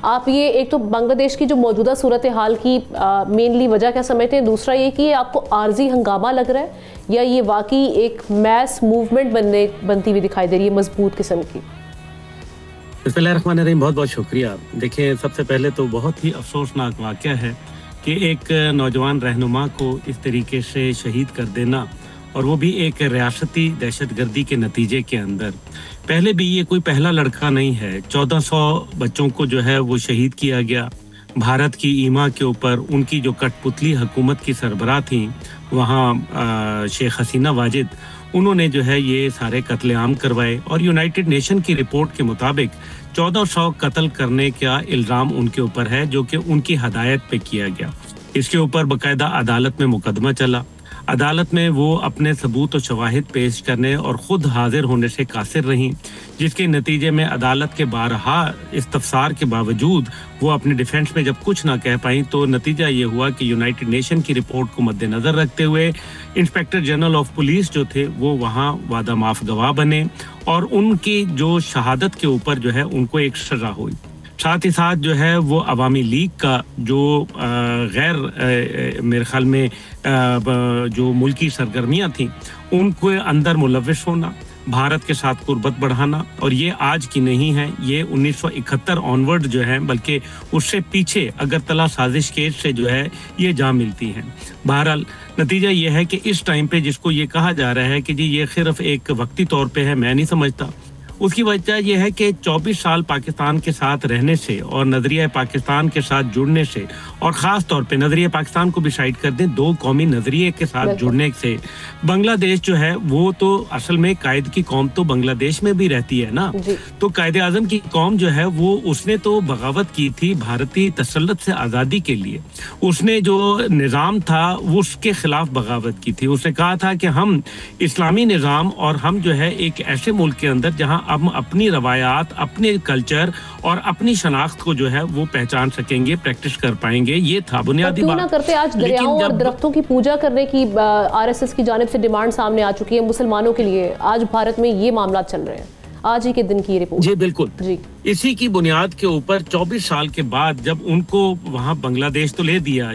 آپ یہ ایک تو بنگلہ دیش کی جو موجودہ صورتحال کی مینلی وجہ کیا سمجھتے ہیں؟ دوسرا یہ کہ آپ کو عارضی ہنگامہ لگ رہا ہے یا یہ واقعی ایک میس موومنٹ بنتی ہوئی دکھائی دے رہی ہے مضبوط قسم کی؟ بسم اللہ الرحمن الرحیم، بہت بہت شکریہ۔ دیکھیں، سب سے پہلے تو بہت ہی افسوسناک واقعہ ہے کہ ایک نوجوان رہنما کو اس طریقے سے شہید کر دینا، اور وہ بھی ایک ریاستی دہشت گردی کے نتیجے کے اندر۔ پہلے بھی یہ کوئی پہلا لڑکا نہیں ہے، 1400 بچوں کو جو ہے وہ شہید کیا گیا بھارت کی ایما کے اوپر۔ ان کی جو کٹ پتلی حکومت کی سربراہ تھیں وہاں شیخ حسینہ واجد، انہوں نے جو ہے یہ سارے قتل عام کروائے، اور یونائٹڈ نیشن کی رپورٹ کے مطابق 1400 قتل کرنے کا الزام ان کے اوپر ہے، جو کہ ان کی ہدایت پہ کیا گیا۔ اس کے اوپر باقاعدہ عدالت میں مقدمہ چلا۔ عدالت میں وہ اپنے ثبوت و شواہد پیش کرنے اور خود حاضر ہونے سے قاصر رہیں، جس کے نتیجے میں عدالت کے بارہا استفسار کے باوجود وہ اپنے ڈیفینس میں جب کچھ نہ کہہ پائیں تو نتیجہ یہ ہوا کہ یونائٹڈ نیشن کی رپورٹ کو مد نظر رکھتے ہوئے انسپیکٹر جنرل آف پولیس جو تھے وہ وہاں وعدہ معاف گواہ بنے، اور ان کی جو شہادت کے اوپر جو ہے ان کو ایک سزا ہوئی۔ ساتھ ہی ساتھ جو ہے وہ عوامی لیگ کا جو غیر میرے خیال میں جو ملکی سرگرمیاں تھیں ان کو اندر ملوث ہونا، بھارت کے ساتھ قربت بڑھانا، اور یہ آج کی نہیں ہے، یہ 1971 آنورڈ جو ہے، بلکہ اس سے پیچھے اگرتلہ سازش کیس سے جو ہے یہ جا ملتی ہیں۔ بہرحال نتیجہ یہ ہے کہ اس ٹائم پہ جس کو یہ کہا جا رہا ہے کہ جی یہ صرف ایک وقتی طور پہ ہے، میں نہیں سمجھتا۔ اس کی وجہ یہ ہے کہ 24 سال پاکستان کے ساتھ رہنے سے اور نظریہ پاکستان کے ساتھ جڑنے سے، اور خاص طور پہ نظریہ پاکستان کو بھی سائڈ کر دیں، دو قومی نظریے کے ساتھ جڑنے سے بنگلہ دیش جو ہے وہ تو اصل میں قائد کی قوم تو بنگلہ دیش میں بھی رہتی ہے نا، تو قائد اعظم کی قوم جو ہے وہ اس نے تو بغاوت کی تھی بھارتی تسلط سے آزادی کے لیے۔ اس نے جو نظام تھا اس کے خلاف بغاوت کی تھی۔ اس نے کہا تھا کہ ہم اسلامی نظام اور ہم جو ہے ایک ایسے ملک کے اندر جہاں ہم اپنی روایات، اپنے کلچر اور اپنی شناخت کو جو ہے وہ پہچان سکیں گے، پریکٹس کر پائیں گے، یہ تھا بنیادی بات۔ کیوں نہ کرتے؟ آج دریاؤں اور درختوں کی پوجا کرنے کی آر ایس ایس کی جانب سے ڈیمانڈ سامنے آ چکی ہے مسلمانوں کے لیے، آج بھارت میں یہ معاملات چل رہے ہیں، آج ہی کے دن کی رپورٹ۔ جی بالکل، اسی کی بنیاد کے اوپر 24 سال کے بعد جب ان کو وہاں بنگلہ دیش تو لے دیا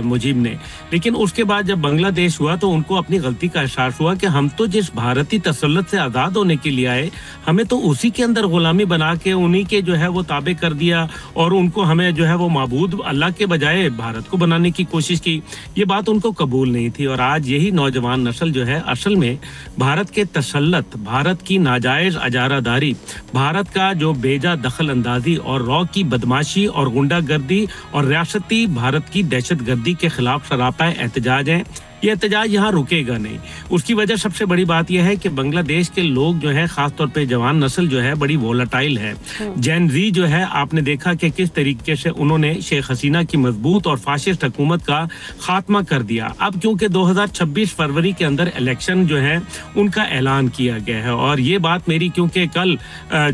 مجیب نے، لیکن اس کے بعد جب بنگلہ دیش ہوا تو ان کو اپنی غلطی کا احساس ہوا کہ ہم تو جس بھارتی تسلط سے آزاد ہونے کے لیے آئے، ہمیں تو اسی کے اندر غلامی بنا کے انہی کے جو ہے وہ تابع کر دیا، اور ان کو ہمیں جو ہے وہ معبود اللہ کے بجائے بھارت کو بنانے کی کوشش کی۔ یہ بات ان کو قبول نہیں تھی، اور آج یہی نوجوان نسل جو ہے اصل میں بھارت کے تسلط، بھارت کی ناجائز اجارہ داری، بھارت کا جو بیجا دخل اندازی اور رو کی بدماشی اور غنڈہ گردی اور ریاستی بھارت کی دہشت گردی کے خلاف سراپا احتجاج ہیں۔ یہ احتجاج یہاں رکے گا نہیں۔ اس کی وجہ سب سے بڑی بات یہ ہے کہ بنگلہ دیش کے لوگ جو ہے، خاص طور پہ جوان نسل جو ہے بڑی وولٹائل ہے۔ جین زی جو ہے، آپ نے دیکھا کہ کس طریقے سے انہوں نے شیخ حسینہ کی مضبوط اور فاشسٹ حکومت کا خاتمہ کر دیا۔ اب کیونکہ 2026 فروری کے اندر الیکشن جو ہے ان کا اعلان کیا گیا ہے، اور یہ بات میری کیونکہ کل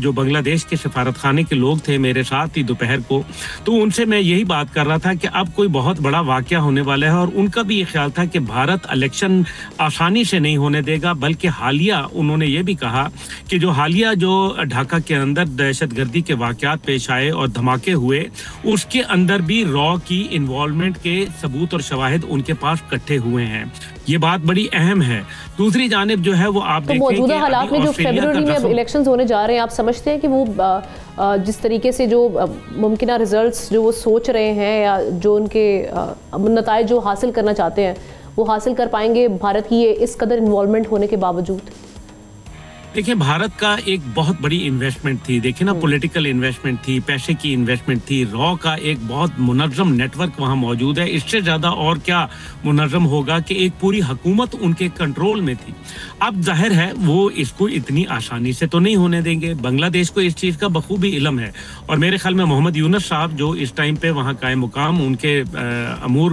جو بنگلہ دیش کے سفارت خانے کے لوگ تھے میرے ساتھ ہی دوپہر کو، تو ان سے میں یہی بات کر رہا تھا کہ اب کوئی بہت بڑا واقعہ ہونے والا ہے، اور ان کا بھی یہ خیال تھا کہ بھارت الیکشن آسانی سے نہیں ہونے دے گا، بلکہ حالیہ انہوں نے یہ بھی کہا کہ جو حالیہ جو ڈھاکہ کے اندر دہشت گردی کے واقعات پیش آئے اور دھماکے ہوئے، اس کے اندر بھی را کی انوالومنٹ کے ثبوت اور شواہد ان کے پاس اکٹھے ہوئے ہیں۔ یہ بات بڑی اہم ہے۔ دوسری جانب جو ہے وہ آپ دیکھیں کہ موجودہ حالات میں جو فیبروری میں الیکشنز ہونے جا رہے ہیں، آپ سمجھتے ہیں کہ وہ جس طریقے سے جو ممکنہ ریزلٹس جو وہ سوچ رہے ہیں یا جو ان کے نتائج جو حاصل کرنا چاہتے ہیں وہ حاصل کر پائیں گے بھارت کی یہ اس قدر انوالومنٹ ہونے کے باوجود؟ دیکھیں، بھارت کا ایک بہت بڑی انویسٹمنٹ تھی، دیکھیں نا، پولیٹیکل انویسٹمنٹ تھی، پیسے کی انویسٹمنٹ تھی، را کا ایک بہت منظم نیٹ ورک وہاں موجود ہے۔ اس سے زیادہ اور کیا منظم ہوگا کہ ایک پوری حکومت ان کے کنٹرول میں تھی۔ اب ظاہر ہے وہ اس کو اتنی آسانی سے تو نہیں ہونے دیں گے، بنگلہ دیش کو اس چیز کا بخوبی علم ہے، اور میرے خیال میں محمد یونس صاحب جو اس ٹائم پہ وہاں قائم مقام ان کے امور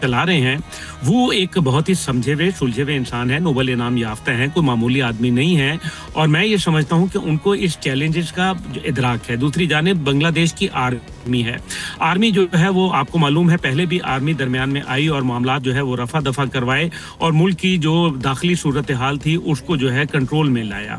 چلا رہے ہیں، وہ ایک بہت ہی سمجھے ہوئے سلجھے ہوئے انسان ہے، نوبل انعام یافتہ ہیں، کوئی معمولی آدمی نہیں ہے، اور میں یہ سمجھتا ہوں کہ ان کو اس چیلنجز کا ادراک ہے۔ دوسری جانب بنگلہ دیش کی آرمی ہے، آرمی جو ہے وہ آپ کو معلوم ہے پہلے بھی آرمی درمیان میں آئی اور معاملات جو ہے وہ رفع دفع کروائے اور ملک کی جو داخلی صورتحال تھی اس کو جو ہے کنٹرول میں لایا۔